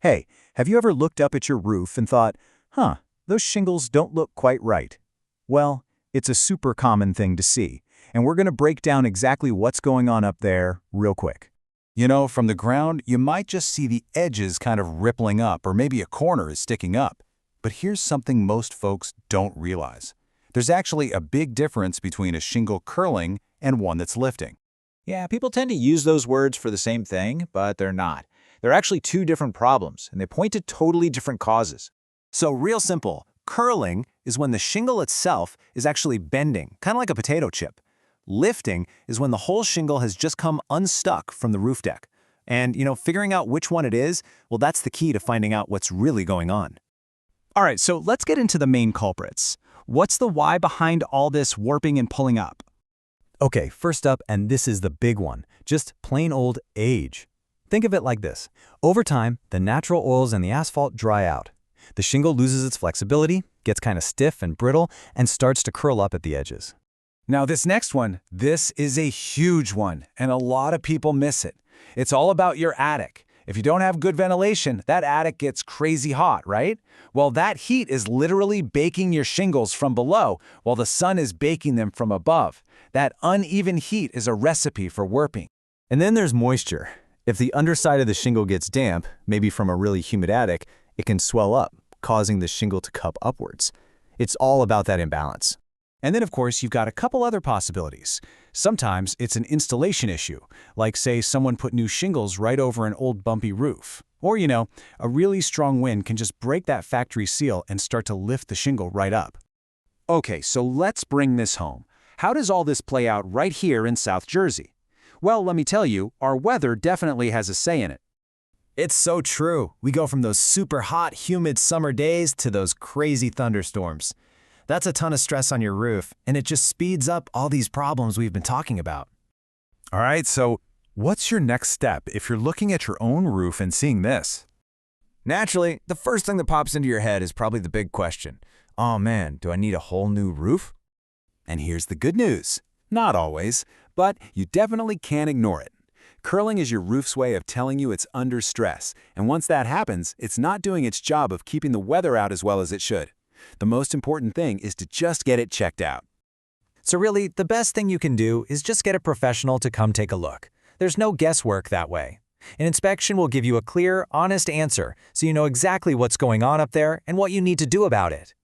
Hey, have you ever looked up at your roof and thought, those shingles don't look quite right? Well, it's a super common thing to see, and we're going to break down exactly what's going on up there real quick. From the ground, you might just see the edges kind of rippling up, or maybe a corner is sticking up. But here's something most folks don't realize. There's actually a big difference between a shingle curling and one that's lifting. Yeah, people tend to use those words for the same thing, but they're not. They're actually two different problems, and they point to totally different causes. So real simple, curling is when the shingle itself is actually bending, kind of like a potato chip. Lifting is when the whole shingle has just come unstuck from the roof deck. And, figuring out which one it is, well, that's the key to finding out what's really going on. All right, so let's get into the main culprits. What's the why behind all this warping and pulling up? Okay, first up, and this is the big one, just plain old age. Think of it like this. Over time, the natural oils and the asphalt dry out. The shingle loses its flexibility, gets kind of stiff and brittle, and starts to curl up at the edges. Now this next one, this is a huge one, and a lot of people miss it. It's all about your attic. If you don't have good ventilation, that attic gets crazy hot, right? Well, that heat is literally baking your shingles from below, while the sun is baking them from above. That uneven heat is a recipe for warping. And then there's moisture. If the underside of the shingle gets damp, maybe from a really humid attic, it can swell up, causing the shingle to cup upwards. It's all about that imbalance. And then, of course, you've got a couple other possibilities. Sometimes it's an installation issue, like, say, someone put new shingles right over an old bumpy roof. Or, a really strong wind can just break that factory seal and start to lift the shingle right up. Okay, so let's bring this home. How does all this play out right here in South Jersey? Well, let me tell you, our weather definitely has a say in it. It's so true. We go from those super hot, humid summer days to those crazy thunderstorms. That's a ton of stress on your roof, and it just speeds up all these problems we've been talking about. All right, so what's your next step if you're looking at your own roof and seeing this? Naturally, the first thing that pops into your head is probably the big question. Oh man, do I need a whole new roof? And here's the good news. Not always, but you definitely can't ignore it. Curling is your roof's way of telling you it's under stress, and once that happens, it's not doing its job of keeping the weather out as well as it should. The most important thing is to just get it checked out. So really, the best thing you can do is just get a professional to come take a look. There's no guesswork that way. An inspection will give you a clear, honest answer so you know exactly what's going on up there and what you need to do about it.